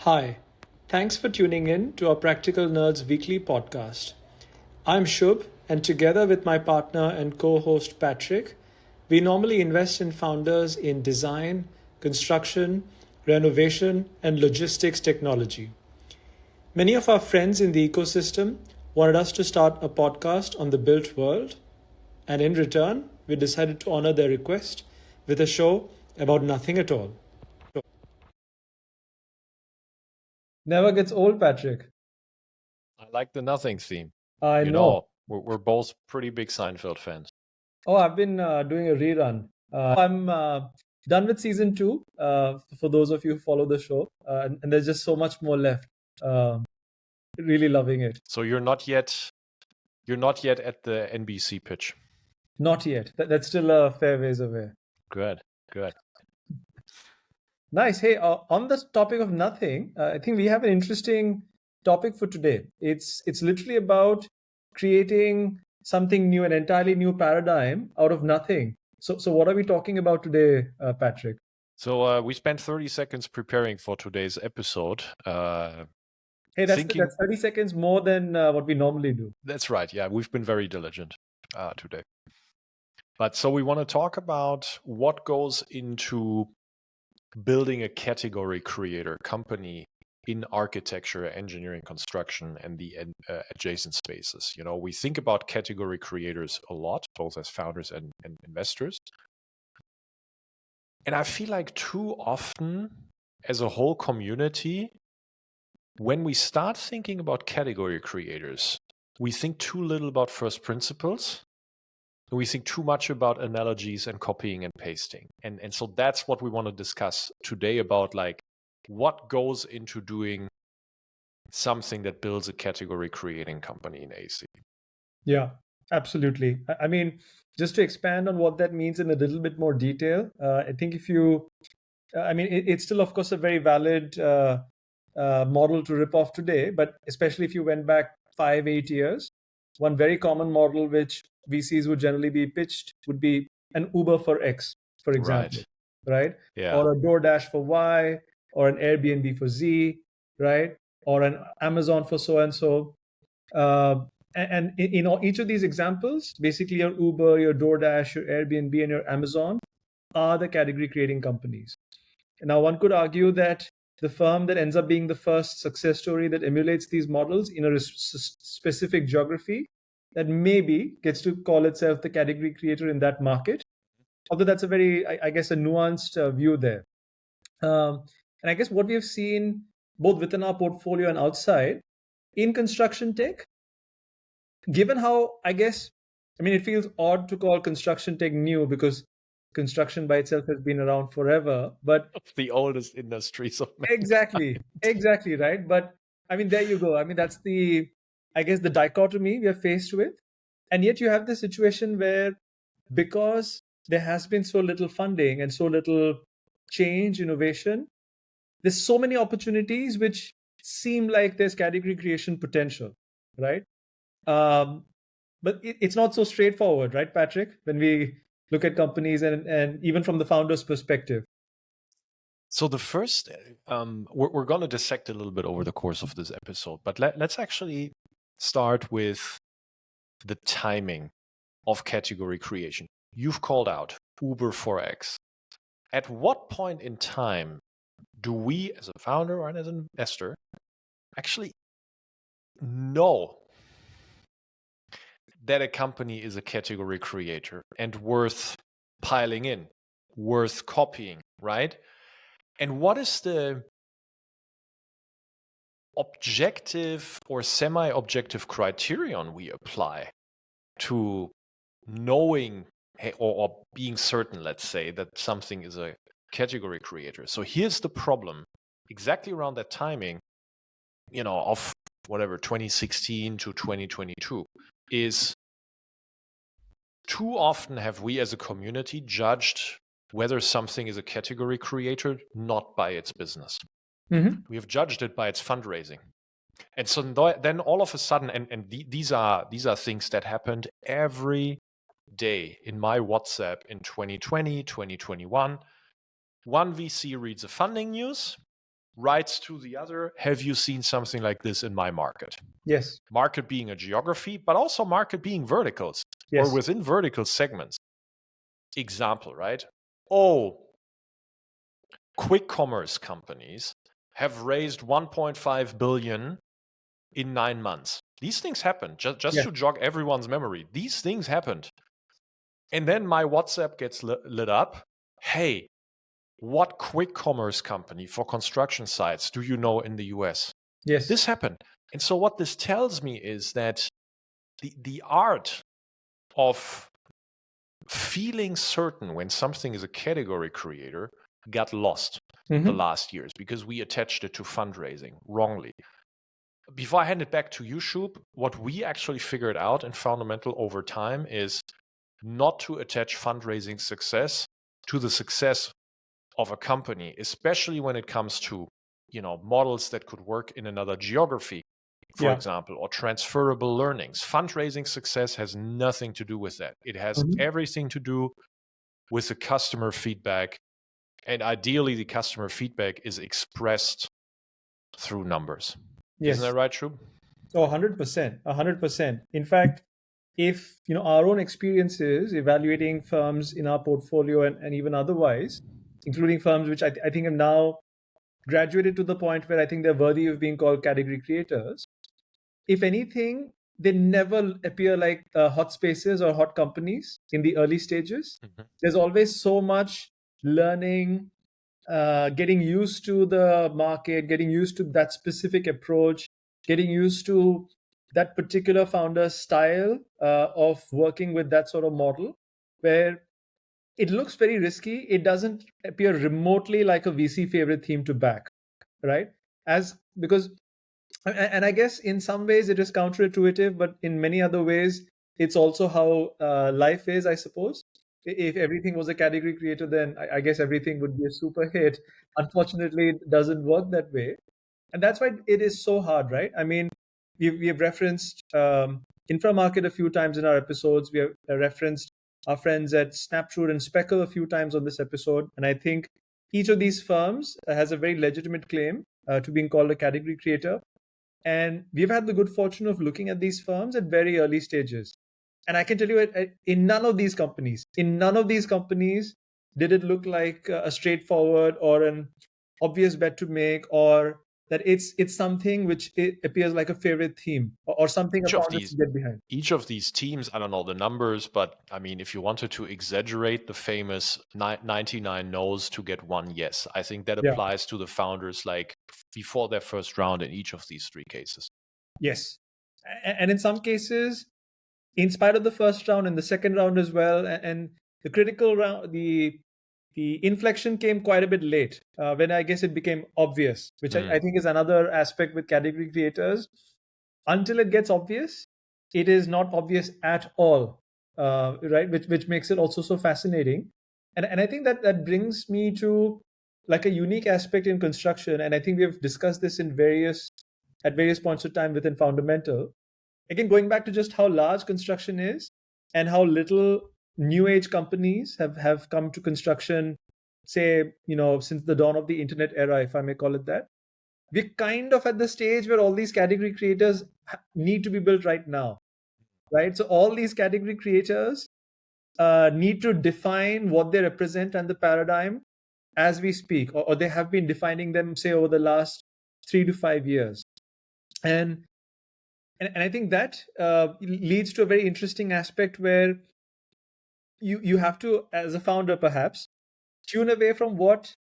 Hi, thanks for tuning in to our Practical Nerds weekly podcast. I'm Shub, and together with my partner and co host Patrick, we normally invest in founders in design, construction, renovation, and logistics technology. Many of our friends in the ecosystem wanted us to start a podcast on the built world, and in return, we decided to honor their request with a show about nothing at all. Never gets old, Patrick. I like the nothing theme. I You know. know, we're both pretty big Seinfeld fans. Oh, I've been doing a rerun. I'm done with season two. For those of you who follow the show, and there's just so much more left. Really loving it. So you're not yet at the NBC pitch. Not yet. That's still a fair ways away. Good. Nice. Hey, on the topic of nothing, I think we have an interesting topic for today. It's literally about creating something new, an entirely new paradigm out of nothing. So what are we talking about today, Patrick? So we spent 30 seconds preparing for today's episode. Hey, that's 30 seconds more than what we normally do. That's right. Yeah, we've been very diligent today. But so we want to talk about what goes into building a category creator company in architecture, engineering, construction, and the adjacent spaces. You know, we think about category creators a lot, both as founders and investors. And I feel like too often, as a whole community, when we start thinking about category creators, we think too little about first principles. We think too much about analogies and copying and pasting. And so that's what we want to discuss today about, like, what goes into doing something that builds a category creating company in AEC. Yeah, absolutely. I mean, just to expand on what that means in a little bit more detail, I think if you, I mean, it's still, of course, a very valid model to rip off today, but especially if you went back 5-8 years, one very common model which VCs would generally be pitched would be an Uber for X, for example, right? Yeah. Or a DoorDash for Y, or an Airbnb for Z, right? Or an Amazon for so and so. And in each of these examples, basically your Uber, your DoorDash, your Airbnb, and your Amazon are the category creating companies. Now, one could argue that the firm that ends up being the first success story that emulates these models in a specific geography that maybe gets to call itself the category creator in that market. Although that's a very, I guess, a nuanced view there. And I guess what we have seen both within our portfolio and outside in construction tech, given how, I guess, I mean, it feels odd to call construction tech new because construction by itself has been around forever, but the oldest industries of exactly right. But I mean, there you go. I mean, that's the, I guess, the dichotomy we are faced with. And yet you have the situation where, because there has been so little funding and so little change, innovation, there's so many opportunities which seem like there's category creation potential, right? But it's not so straightforward, right, Patrick, when we look at companies and even from the founder's perspective. So the first, we're going to dissect a little bit over the course of this episode, but let's actually start with the timing of category creation. You've called out Uber for X. At what point in time do we, as a founder or as an investor, actually know that a company is a category creator and worth piling in, worth copying, right? And what is the objective or semi-objective criterion we apply to knowing or being certain, let's say, that something is a category creator? So here's the problem. Exactly around that timing, you know, of whatever, 2016 to 2022, is too often have we as a community judged whether something is a category creator not by its business. Mm-hmm. We have judged it by its fundraising. And so then all of a sudden, and these are things that happened every day in my WhatsApp in 2020, 2021. One VC reads a funding news, writes to the other, have you seen something like this in my market? Yes. Market being a geography, but also market being verticals or Yes. within vertical segments. Example, right? Oh, quick commerce companies have raised 1.5 billion in 9 months. These things happen. Just Yeah. to jog everyone's memory. These things happened. And then my WhatsApp gets lit up. Hey, what quick commerce company for construction sites do you know in the US? Yes. This happened. And so what this tells me is that the art of feeling certain when something is a category creator got lost the last years because we attached it to fundraising wrongly. Before I hand it back to you, Shub, what we actually figured out in Fundamental over time is not to attach fundraising success to the success of a company, especially when it comes to, models that could work in another geography, for Yeah. example, or transferable learnings. Fundraising success has nothing to do with that. It has everything to do with the customer feedback. And ideally, the customer feedback is expressed through numbers. Isn't Yes. that right, Shub? Oh, 100%. 100%. In fact, if our own experiences evaluating firms in our portfolio and even otherwise, including firms which I think have now graduated to the point where I think they're worthy of being called category creators, if anything, they never appear like hot spaces or hot companies in the early stages. There's always so much learning, getting used to the market, getting used to that specific approach, getting used to that particular founder's style of working with that sort of model, where it looks very risky. It doesn't appear remotely like a VC favorite theme to back, right? As because, and I guess in some ways it is counterintuitive, but in many other ways, it's also how life is, I suppose. If everything was a category creator, then I guess everything would be a super hit. Unfortunately, it doesn't work that way. And that's why it is so hard, right? I mean, we have referenced Inframarket a few times in our episodes. We have referenced our friends at Snapshoot and Speckle a few times on this episode. And I think each of these firms has a very legitimate claim to being called a category creator. And we've had the good fortune of looking at these firms at very early stages. And I can tell you, in none of these companies did it look like a straightforward or an obvious bet to make, or that it's something which it appears like a favorite theme, or something a Each of founder these can get behind. each of these teams, I don't know the numbers, but I mean, if you wanted to exaggerate the famous 99 no's to get one yes, I think that Yeah. applies to the founders like before their first round in each of these three cases. Yes. And in some cases, in spite of the first round and the second round as well, and the critical round, the inflection came quite a bit late, when I guess it became obvious, which I think is another aspect with category creators. Until it gets obvious, it is not obvious at all, right? Which makes it also so fascinating. And I think that brings me to like a unique aspect in construction. And I think we've discussed this at various points of time within Fundamental. Again, going back to just how large construction is and how little new age companies have come to construction, say, since the dawn of the internet era, if I may call it that. We're kind of at the stage where all these category creators need to be built right now, right? So all these category creators need to define what they represent and the paradigm as we speak, or they have been defining them, say, over the last 3 to 5 years. And I think that leads to a very interesting aspect where you have to, as a founder, perhaps tune away from what,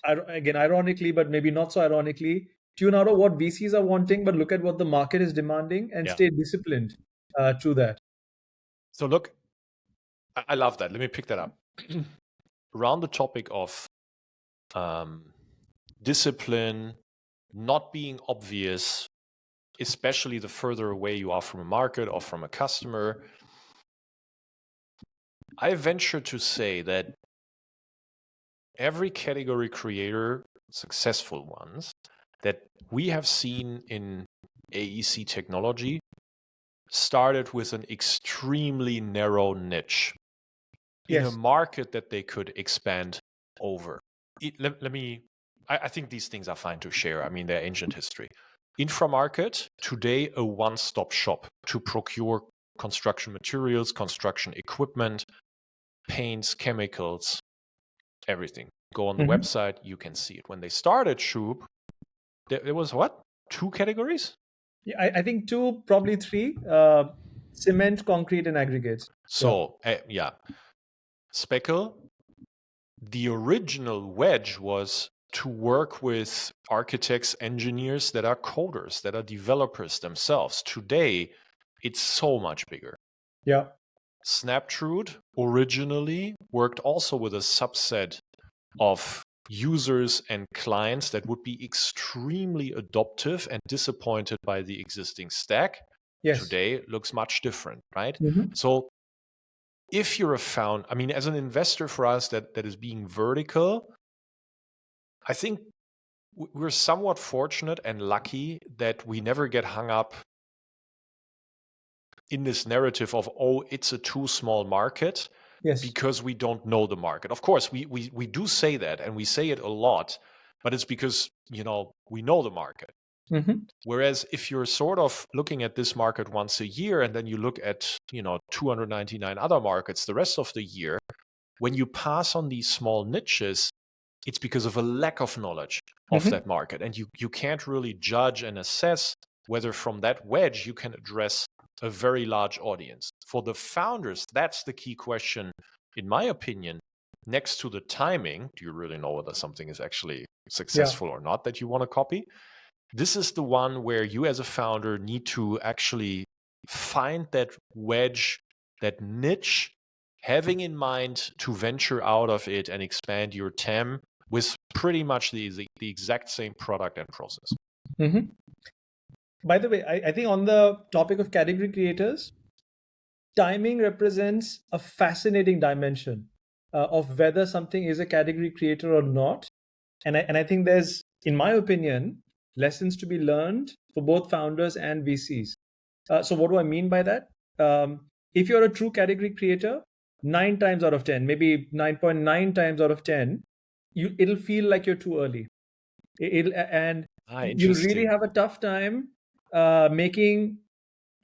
again, ironically, but maybe not so ironically, tune out of what VCs are wanting, but look at what the market is demanding and Yeah. stay disciplined to that. So look, I love that. Let me pick that up. Around the topic of discipline, not being obvious, especially the further away you are from a market or from a customer, I venture to say that every category creator, successful ones, that we have seen in AEC-Technology started with an extremely narrow niche in a Yes. market that they could expand over. Let me I think these things are fine to share. I mean, they're ancient history. Inframarket, today a one-stop shop to procure construction materials, construction equipment, paints, chemicals, everything. Go on the Mhm. website, you can see it. When they started Shub, there was what? 2 categories? Yeah, I think two, probably three. Cement, concrete, and aggregates. Yeah. So, yeah. Speckle, the original wedge was to work with architects, engineers that are coders, that are developers themselves. Today, it's so much bigger. Yeah. Snaptrude originally worked also with a subset of users and clients that would be extremely adoptive and disappointed by the existing stack. Yes. Today it looks much different, right? Mhm. So if you're a founder, I mean, as an investor for us that is being vertical, I think we're somewhat fortunate and lucky that we never get hung up in this narrative of, oh, it's a too small market Yes. because we don't know the market. Of course, we do say that, and we say it a lot, but it's because, we know the market. Mhm. Whereas if you're sort of looking at this market once a year and then you look at, 299 other markets the rest of the year, when you pass on these small niches, it's because of a lack of knowledge of Mhm. that market. And you can't really judge and assess whether from that wedge you can address a very large audience. For the founders, that's the key question, in my opinion. Next to the timing, do you really know whether something is actually Yeah. successful or not that you want to copy? This is the one where you as a founder need to actually find that wedge, that niche, having in mind to venture out of it and expand your TAM with pretty much the exact same product and process. Mhm. By the way, I think on the topic of category creators, timing represents a fascinating dimension of whether something is a category creator or not. And I think there's, in my opinion, lessons to be learned for both founders and VCs. So what do I mean by that? If you're a true category creator, 9 times out of 10, maybe 9.9 times out of 10, it'll feel like you're too early. And you'll really Interesting. have a tough time making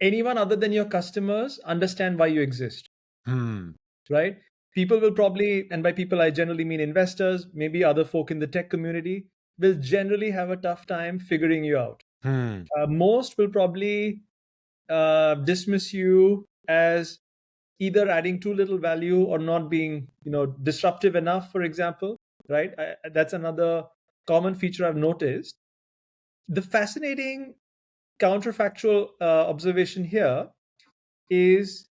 anyone other than your customers understand why you exist, Hmm. right? People will probably, and by people I generally mean investors, maybe other folk in the tech community, will generally have a tough time figuring you out. Hmm. Most will probably dismiss you as either adding too little value or not being, disruptive enough, for example, right? That's another common feature I've noticed. The fascinating counterfactual observation here is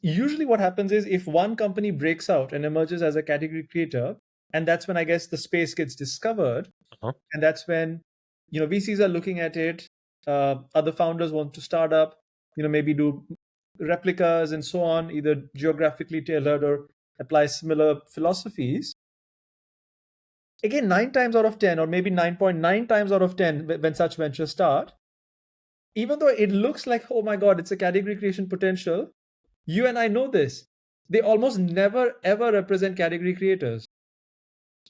usually what happens is if one company breaks out and emerges as a category creator, and that's when I guess the space gets discovered, Uh-huh. and that's when VCs are looking at it. Other founders want to start up, maybe do replicas and so on, either geographically tailored or apply similar philosophies. Again, 9 times out of 10, or maybe 9.9 times out of 10, when such ventures start, even though it looks like, oh my God, it's a category creation potential, you and I know this. They almost never ever represent category creators.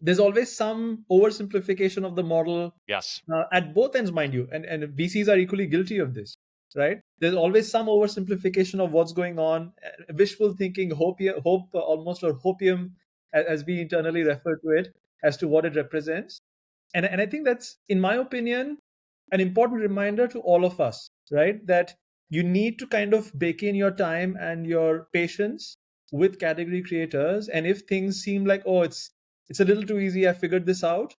There's always some oversimplification of the model Yes. at both ends, mind you, and VCs are equally guilty of this, right? There's always some oversimplification of what's going on, wishful thinking, hope almost, or hopium, as we internally refer to it, as to what it represents. And I think that's, in my opinion, an important reminder to all of us, right? That you need to kind of bake in your time and your patience with category creators. And if things seem like, oh, it's a little too easy, I figured this out,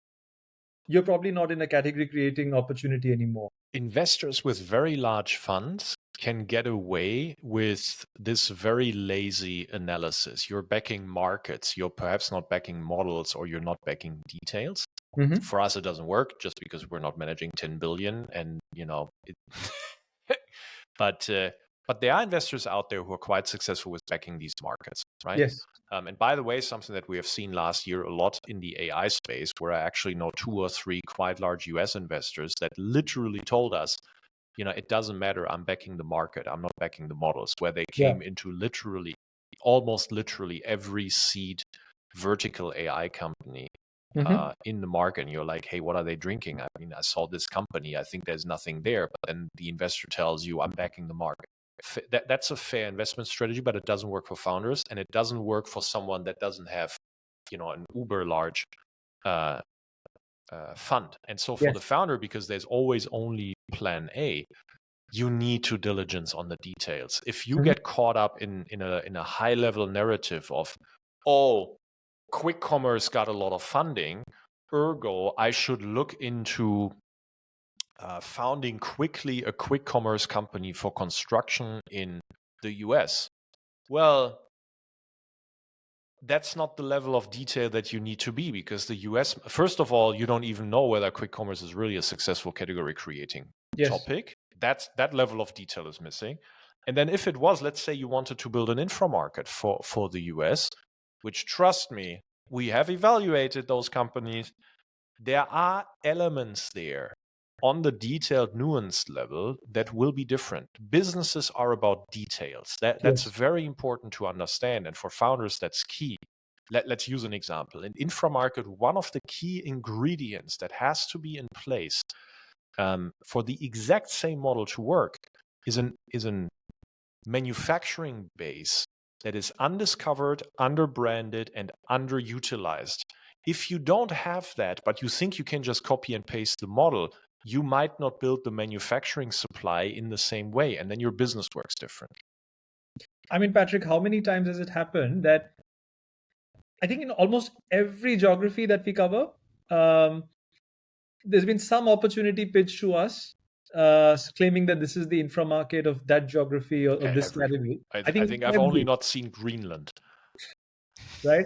you're probably not in a category creating opportunity anymore. Investors with very large funds can get away with this very lazy analysis. You're backing markets, you're perhaps not backing models, or you're not backing details. Mm-hmm. For us, it doesn't work just because we're not managing 10 billion, and but there are investors out there who are quite successful with backing these markets, right? Yes. And by the way, something that we have seen last year a lot in the AI space, where I actually know 2 or 3 quite large US investors that literally told us, it doesn't matter, I'm backing the market, I'm not backing the models, where they Yeah. came into almost literally every seed vertical AI company in the market, and you're like, hey, what are they drinking? I mean, I saw this company, I think there's nothing there, but then the investor tells you, I'm backing the market. That's a fair investment strategy, but it doesn't work for founders, and it doesn't work for someone that doesn't have, an uber large fund. And so for the Yes. founder, because there's always only plan A, you need to diligence on the details. If you Mhm. get caught up in a high level narrative of, oh, quick commerce got a lot of funding, ergo I should look into founding quickly a quick commerce company for construction in the US. Well, that's not the level of detail that you need to be, because the US, first of all, you don't even know whether quick commerce is really a successful category creating Yes. topic. That level of detail is missing. And then if it was, let's say you wanted to build an infra market for the US, which, trust me, we have evaluated those companies. There are elements there on the detailed nuanced level that will be different. Businesses are about details. That's Yes. very important to understand. And for founders, that's key. Let's use an example. In infra market, one of the key ingredients that has to be in place for the exact same model to work is an manufacturing base that is undiscovered, underbranded, and underutilized. If you don't have that, but you think you can just copy and paste the model, you might not build the manufacturing supply in the same way, and then your business works different. I mean, Patrick, how many times has it happened that I think in almost every geography that we cover, um, there's been some opportunity pitched to us claiming that this is the infra market of that geography or this Every. category. I I think think I've only every, not seen Greenland. right?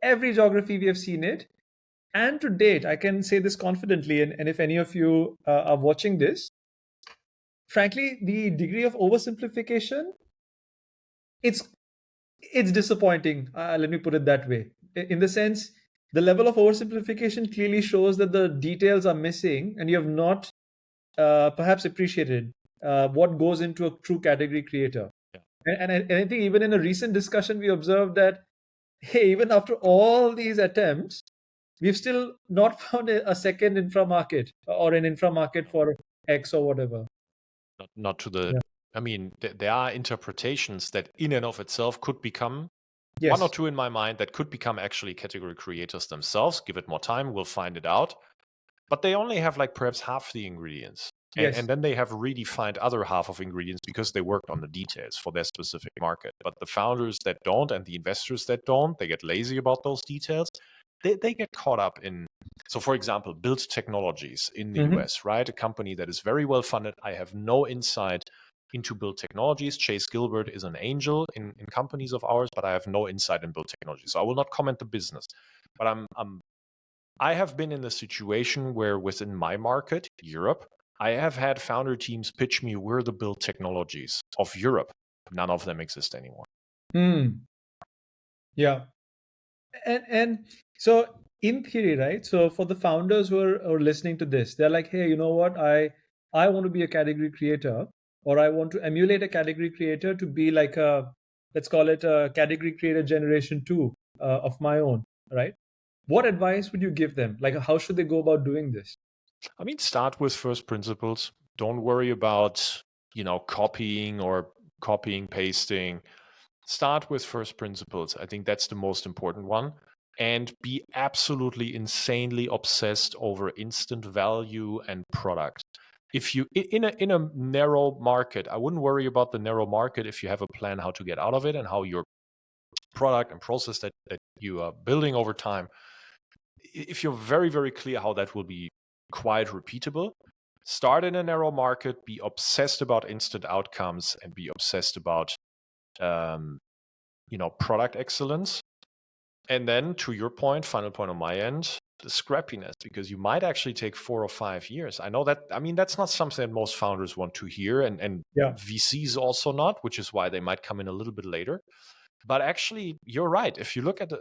Every geography we have seen it. And to date, I can say this confidently, and if any of you are watching this, frankly, the degree of oversimplification, it's it's disappointing. Let me put it that way. In the sense, the level of oversimplification clearly shows that the details are missing, and you have not perhaps appreciated what goes into a true category creator. Yeah. And I think even in a recent discussion, we observed that hey, even after all these attempts, we've still not found a second infra market or an infra market for X or whatever. Not to the. Yeah. I mean, there are interpretations that in and of itself could become one or Yes. two in my mind that could become actually category creators themselves. Give it more time, we'll find it out. But they only have like perhaps half the ingredients. Yes. And then they have redefined other half of ingredients because they worked on the details for their specific market. But the founders that don't and the investors that don't, they get lazy about those details. They get caught up in. So, for example, Build Technologies in the Hmm. US, right? A company that is very well funded. I have no insight into Build Technologies. Chase Gilbert is an angel in companies of ours, but I have no insight in Build Technologies. So I will not comment the business. But I have been in the situation where within my market, Europe, I have had founder teams pitch me, we're the Build Technologies of Europe. None of them exist anymore. Hmm. Yeah. And so in theory, right? So for the founders who are listening to this, they're like, hey, you know what? I want to be a category creator, or I want to emulate a category creator to be like a, let's call it a category creator generation two of my own, right? What advice would you give them? Like, how should they go about doing this? I mean, start with first principles. Don't worry about, copying, pasting. Start with first principles. I think that's the most important one. And be absolutely insanely obsessed over instant value and product. If you in a narrow market, I wouldn't worry about the narrow market if you have a plan how to get out of it and how your product and process that you are building over time. If you're very, very clear how that will be quite repeatable, start in a narrow market, be obsessed about instant outcomes, and be obsessed about um, product excellence. And then to your point, final point on my end, the scrappiness, because you might actually take 4 or 5 years. I know that, I mean, that's not something that most founders want to hear, and Yeah. VCs also not, which is why they might come in a little bit later. But actually, you're right. If you look at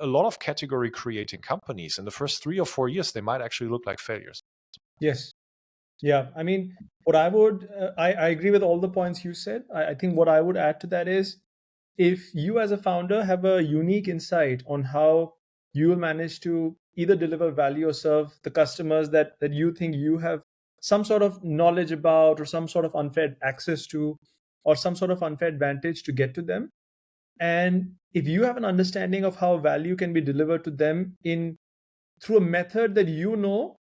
a lot of category creating companies in the first 3 or 4 years, they might actually look like failures. Yes. Yeah. I mean, what I would, I agree with all the points you said. I think what I would add to that is if you as a founder have a unique insight on how you will manage to either deliver value or serve the customers that you think you have some sort of knowledge about, or some sort of unfair access to, or some sort of unfair advantage to get to them. And if you have an understanding of how value can be delivered to them in through a method that you know,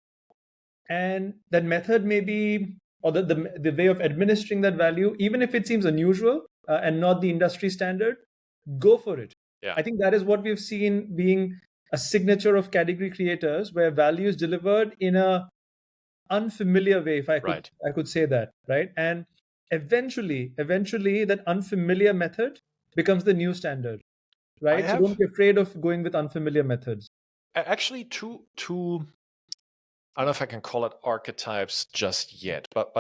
and that method may be, or the way of administering that value, even if it seems unusual and not the industry standard, go for it. Yeah. I think that is what we've seen being a signature of category creators, where value is delivered in a unfamiliar way, if Right. I could say that, right? And eventually that unfamiliar method becomes the new standard, I right? So don't have be afraid of going with unfamiliar methods. actually two I don't know if I can call it archetypes just yet, but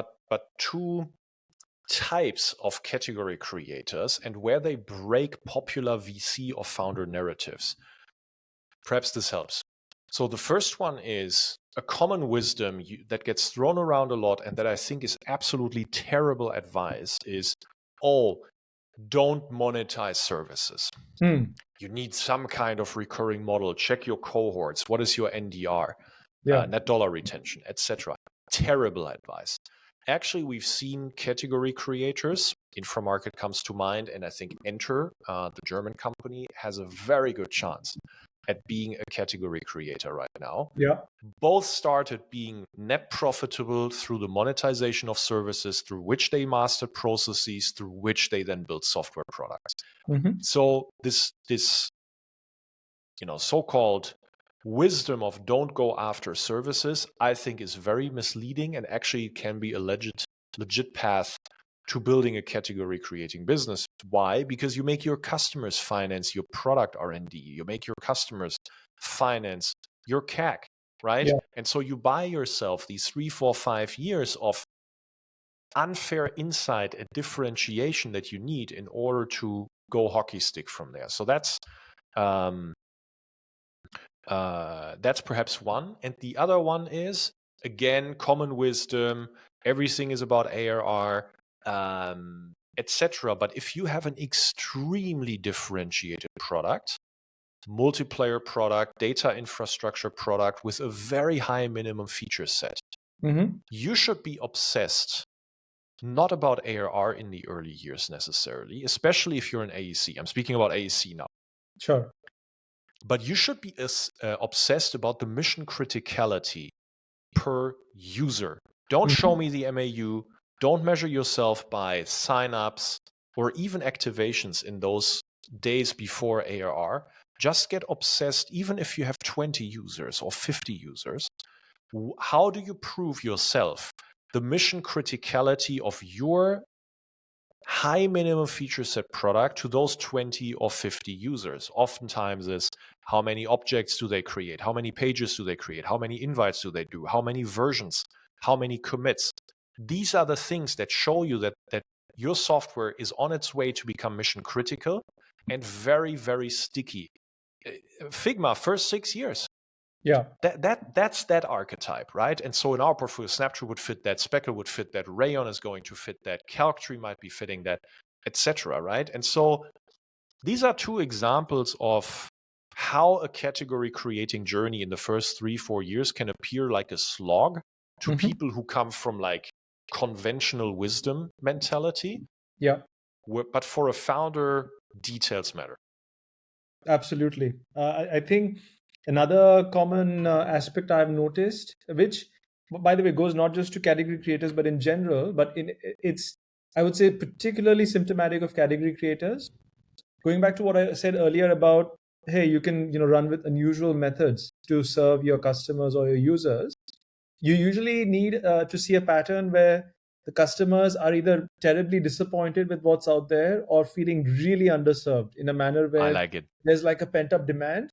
two types of category creators and where they break popular VC or founder narratives. Perhaps this helps. So the first one is a common wisdom that gets thrown around a lot and that I think is absolutely terrible advice is, oh, don't monetize services. You need some kind of recurring model. Check your cohorts. What is your NDR, Yeah. net dollar retention, etc. Terrible advice. Actually, we've seen category creators. Inframarket comes to mind, and I think Enter, the German company, has a very good chance at being a category creator right now. Yeah. Both started being net profitable through the monetization of services, through which they mastered processes, through which they then built software products. So this so-called wisdom of don't go after services, I think is very misleading and actually can be a legit path to building a category creating business. Why? Because you make your customers finance your product R&D. You make your customers finance your CAC, right? Yeah. And so you buy yourself these 3, 4, 5 years of unfair insight and differentiation that you need in order to go hockey stick from there. So that's perhaps one. And the other one is, again, common wisdom. Everything is about ARR, etc. But if you have an extremely differentiated product, multiplayer product, data infrastructure product with a very high minimum feature set, you should be obsessed not about ARR in the early years necessarily, especially if you're an AEC. I'm speaking about AEC now. Sure. But you should be obsessed about the mission criticality per user. Don't show me the MAU. Don't measure yourself by signups or even activations in those days before ARR. Just get obsessed, even if you have 20 users or 50 users. How do you prove yourself the mission criticality of your high minimum feature set product to those 20 or 50 users? Oftentimes is, how many objects do they create? How many pages do they create? How many invites do they do? How many versions? How many commits? These are the things that show you that your software is on its way to become mission critical and very, very sticky. Figma, first 6 years. Yeah. That's that archetype, right? And so in our portfolio, Snaptree would fit that, Speckle would fit that, Rayon is going to fit that, Calctree might be fitting that, etc., right? And so these are two examples of how a category creating journey in the first 3-4 years can appear like a slog to people who come from like conventional wisdom mentality. Yeah. But for a founder, details matter. Absolutely. I think another common aspect I've noticed, which, by the way, goes not just to category creators, but in general, but it's, I would say, particularly symptomatic of category creators. Going back to what I said earlier about, hey, you can run with unusual methods to serve your customers or your users. You usually need to see a pattern where the customers are either terribly disappointed with what's out there or feeling really underserved in a manner I where like it. there's like a pent up demand,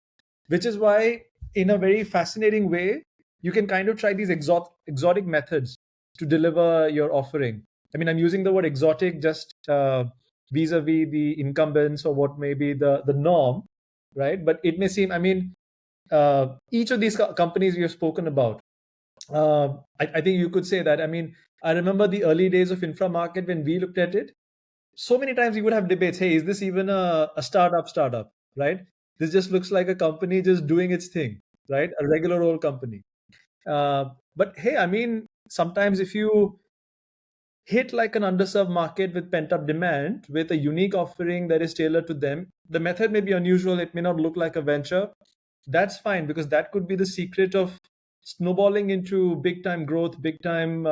which is why, in a very fascinating way, you can kind of try these exotic methods to deliver your offering. I mean, I'm using the word exotic just vis-a-vis the incumbents or what may be the norm, right? But it may seem, I mean, each of these companies we have spoken about, I think you could say that. I mean, I remember the early days of infra market when we looked at it. So many times we would have debates. Hey, is this even a startup? Right? This just looks like a company just doing its thing, right? A regular old company. But hey, I mean, sometimes if you hit like an underserved market with pent up demand with a unique offering that is tailored to them, the method may be unusual, it may not look like a venture. That's fine, because that could be the secret of snowballing into big time growth, big time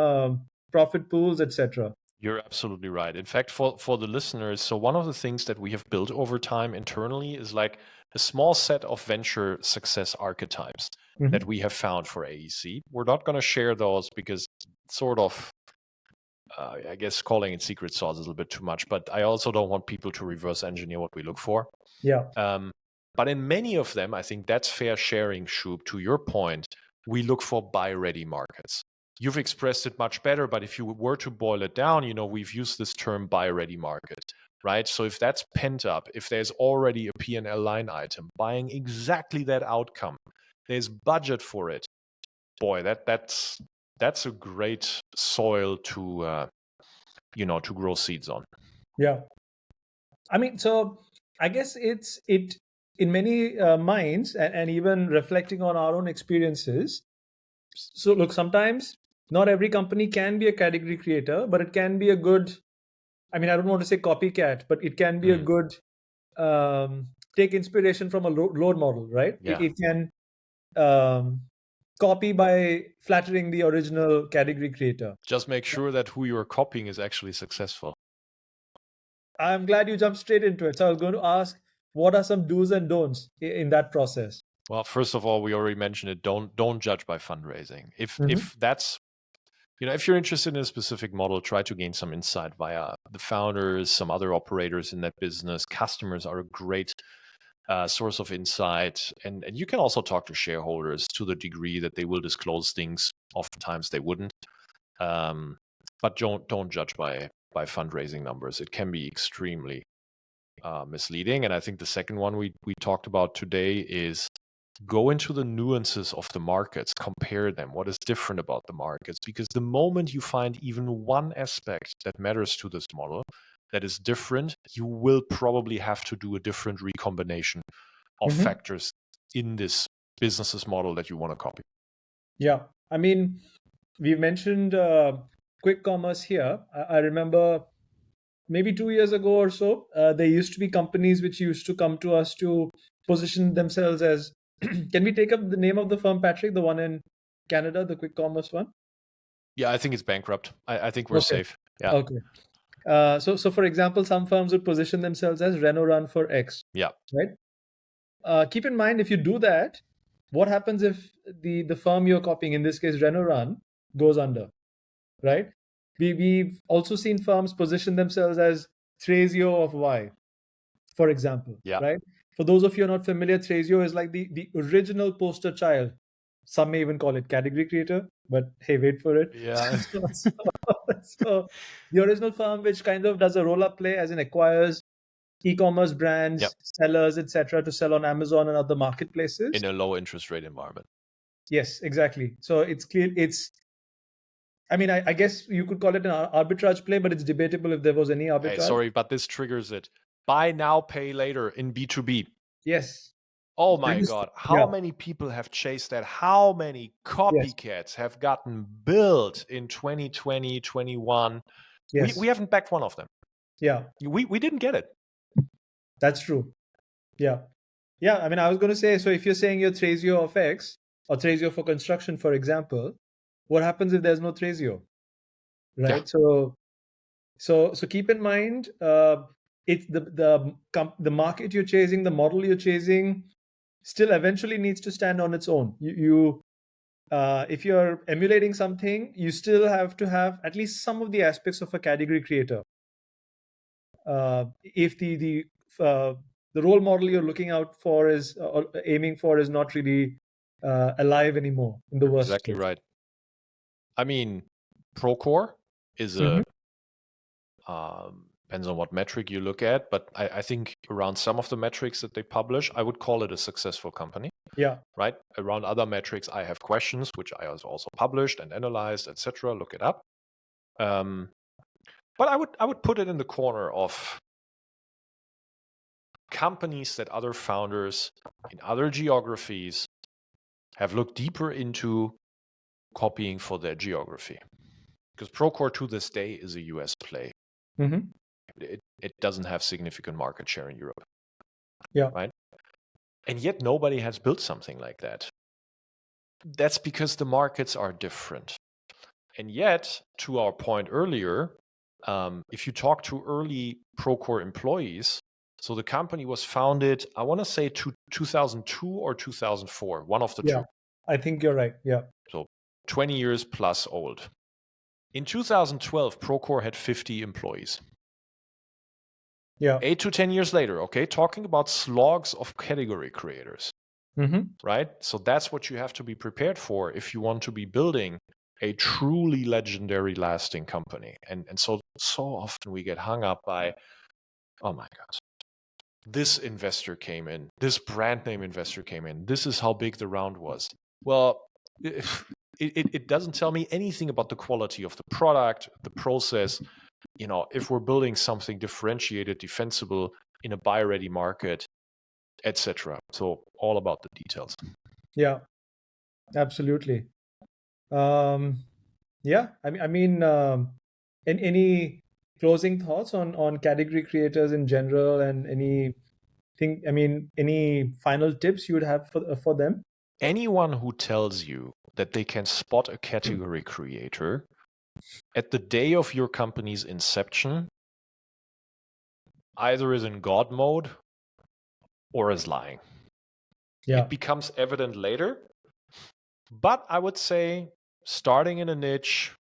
profit pools, etc. You're absolutely right. In fact, for the listeners, so one of the things that we have built over time internally is like a small set of venture success archetypes that we have found for AEC. We're not going to share those because sort of, I guess calling it secret sauce is a little bit too much, but I also don't want people to reverse engineer what we look for. Yeah. But in many of them, I think that's fair sharing, Shub. To your point, we look for buy-ready markets. You've expressed it much better, but if you were to boil it down, we've used this term buy-ready market, right? So if that's pent up, if there's already a P&L line item buying exactly that outcome, there's budget for it. Boy, that's a great soil to to grow seeds on. Yeah. I mean, so I guess it in many minds, and even reflecting on our own experiences. So look, sometimes not every company can be a category creator, but it can be a good. I mean, I don't want to say copycat, but it can be a good take inspiration from a load model, right? Yeah. It can copy by flattering the original category creator. Just make sure that who you're copying is actually successful. I'm glad you jumped straight into it. So I was going to ask, what are some do's and don'ts in that process? Well, first of all, we already mentioned it. Don't judge by fundraising. If that's if you're interested in a specific model, try to gain some insight via the founders, some other operators in that business. Customers are a great source of insight, and you can also talk to shareholders to the degree that they will disclose things. Oftentimes they wouldn't, but don't judge by fundraising numbers. It can be extremely misleading. And I think the second one we talked about today is go into the nuances of the markets, compare them. What is different about the markets? Because the moment you find even one aspect that matters to this model that is different, you will probably have to do a different recombination of factors in this business's model that you want to copy. Yeah. I mean, we've mentioned quick commerce here. I remember maybe 2 years ago or so, there used to be companies which used to come to us to position themselves as. Can we take up the name of the firm, Patrick, the one in Canada, the quick commerce one? Yeah, I think it's bankrupt. I think we're safe. Yeah. Okay. So for example, some firms would position themselves as Renault Run for X. Yeah. Right. Keep in mind, if you do that, what happens if the firm you're copying, in this case Renault Run, goes under? Right. We've also seen firms position themselves as Thrasio of Y, for example. Yeah. Right. For those of you who are not familiar, Thrasio is like the original poster child. Some may even call it category creator, but hey, wait for it. Yeah. So the original firm, which kind of does a roll-up play, as in acquires e-commerce brands, Yep. sellers, etc., to sell on Amazon and other marketplaces In a low interest rate environment. Yes, exactly. So it's clear. I mean, I guess you could call it an arbitrage play, but it's debatable if there was any arbitrage. Hey, sorry, but this triggers it. Buy now, pay later in B2B. Yes. Oh my God. How many people have chased that? How many copycats have gotten built in 2020, 21? Yes. We haven't backed one of them. Yeah. We didn't get it. That's true. Yeah. Yeah. I mean, I was going to say, so if you're saying you're Thrasio of X or Thrasio for construction, for example, what happens if there's no Thrasio? Right. Yeah. So keep in mind, it's the market you're chasing, the model you're chasing, still eventually needs to stand on its own. If you're emulating something, you still have to have at least some of the aspects of a category creator. If the role model you're looking out for is aiming for is not really alive anymore, in the worst Exactly case. right. I mean, Procore is a depends on what metric you look at, but I think around some of the metrics that they publish, I would call it a successful company. Yeah. Right. Around other metrics, I have questions, which I also published and analyzed, etc. Look it up. But I would put it in the corner of companies that other founders in other geographies have looked deeper into copying for their geography. Because Procore to this day is a US play. Mm-hmm. It doesn't have significant market share in Europe. Yeah. Right? And yet nobody has built something like that. That's because the markets are different. And yet, to our point earlier, if you talk to early Procore employees, so the company was founded, I want to say 2002 or 2004, one of the Yeah. two. I think you're right. Yeah. So 20 years plus old. In 2012, Procore had 50 employees. Yeah. 8 to 10 years later, okay, talking about slogs of category creators, Mm-hmm. right? So that's what you have to be prepared for if you want to be building a truly legendary, lasting company. And so often we get hung up by, oh my God, this investor came in, this brand name investor came in, this is how big the round was. Well, it doesn't tell me anything about the quality of the product, the process. If we're building something differentiated, defensible in a buy-ready market, etc. So all about the details. Yeah. Absolutely. Yeah. Any closing thoughts on category creators in general, and any final tips you would have for them? Anyone who tells you that they can spot a category creator at the day of your company's inception either is in God mode or is lying. Yeah. It becomes evident later, but I would say starting in a niche,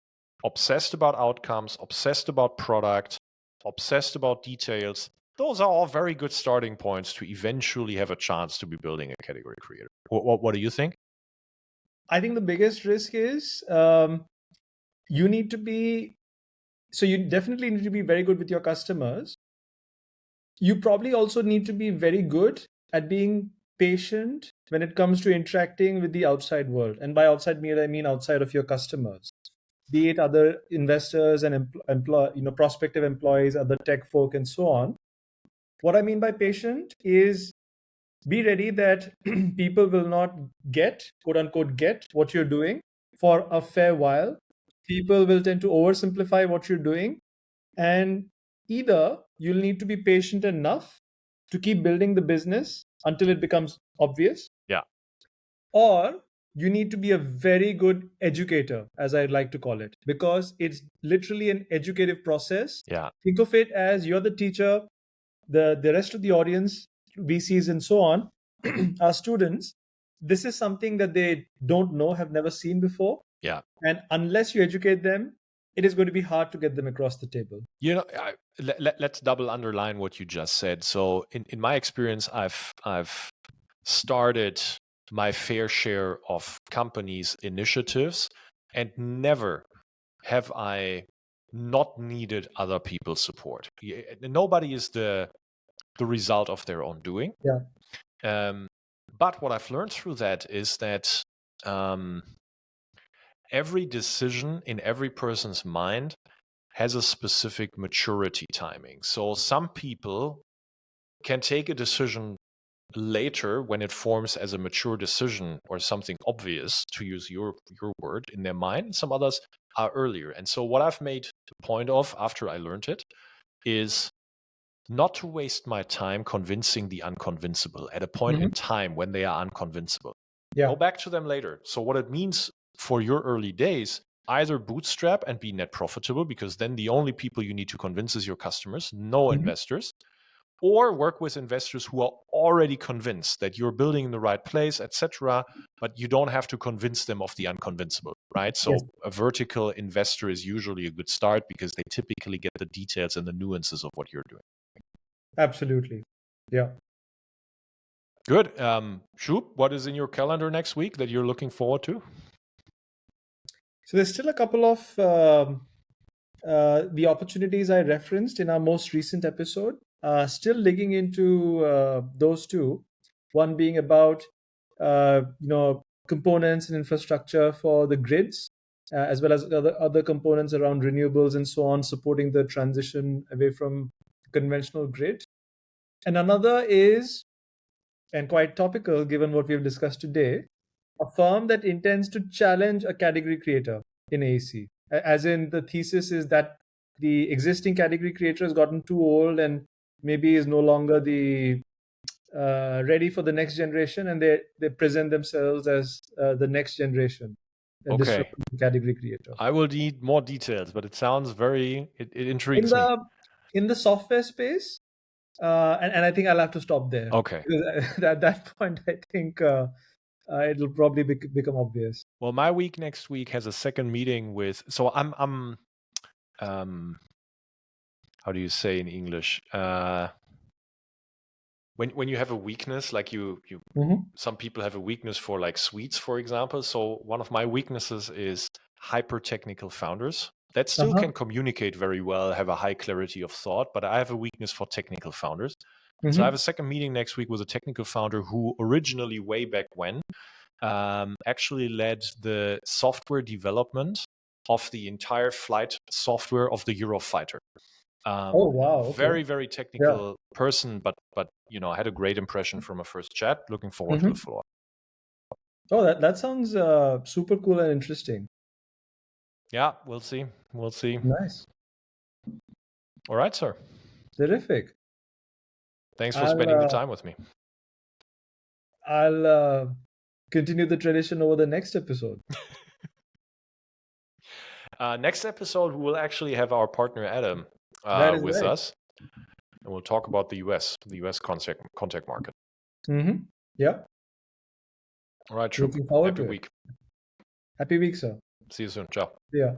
obsessed about outcomes, obsessed about product, obsessed about details, those are all very good starting points to eventually have a chance to be building a category creator. What do you think? I think the biggest risk is you need to be so you definitely need to be very good with your customers. You probably also need to be very good at being patient when it comes to interacting with the outside world. And by outside me, I mean outside of your customers, be it other investors and prospective employees, other tech folk, and so on. What I mean by patient is be ready that people will not quote unquote, get what you're doing for a fair while. People will tend to oversimplify what you're doing. And either you'll need to be patient enough to keep building the business until it becomes obvious, Yeah. or you need to be a very good educator, as I'd like to call it, because it's literally an educative process. Yeah. Think of it as you're the teacher, the rest of the audience, VCs and so on, are students. This is something that they don't know, have never seen before. Yeah. And unless you educate them, it is going to be hard to get them across the table. Let's double underline what you just said. So in my experience, I've started my fair share of companies' initiatives, and never have I not needed other people's support. Nobody is the result of their own doing. Yeah. But what I've learned through that is that every decision in every person's mind has a specific maturity timing. So some people can take a decision later when it forms as a mature decision or something obvious, to use your word, in their mind. Some others are earlier. And so what I've made a point of after I learned it is not to waste my time convincing the unconvincible at a point in time when they are unconvincible. Yeah. Go back to them later. So what it means for your early days, either bootstrap and be net profitable, because then the only people you need to convince is your customers, no investors, or work with investors who are already convinced that you're building in the right place, etc. But you don't have to convince them of the unconvincible, right? So Yes. a vertical investor is usually a good start because they typically get the details and the nuances of what you're doing. Absolutely. Yeah. Good. Shub, what is in your calendar next week that you're looking forward to? So there's still a couple of the opportunities I referenced in our most recent episode. Still digging into those two. One being about components and infrastructure for the grids, as well as other components around renewables and so on, supporting the transition away from conventional grid. And another is, and quite topical given what we've discussed today, a firm that intends to challenge a category creator in AEC. As in, the thesis is that the existing category creator has gotten too old and maybe is no longer the ready for the next generation, and they present themselves as the next generation, a Okay. disruptive category creator. I will need more details, but it sounds it In intrigues me. the software space, and I think I'll have to stop there. Okay. Because at that point, I think it'll probably become obvious. Well, my week next week has a second meeting with. So I'm how do you say in English? When you have a weakness, like some people have a weakness for like sweets, for example. So one of my weaknesses is hyper technical founders that still Uh-huh. can communicate very well, have a high clarity of thought, but I have a weakness for technical founders. So I have a second meeting next week with a technical founder who originally, way back when, actually led the software development of the entire flight software of the Eurofighter. Oh wow! Okay. Very, very Yeah. technical person, but I had a great impression from a first chat. Looking forward to the follow-up. Oh, that sounds super cool and interesting. Yeah, we'll see. We'll see. Nice. All right, sir. Terrific. Thanks for spending the time with me. I'll continue the tradition over the next episode. Next episode, we will actually have our partner Adam That is with right. us, and we'll talk about the US contact market. Yeah. All right, Shub. Looking forward Happy to it. week. Happy week, sir. See you soon. Ciao. Yeah.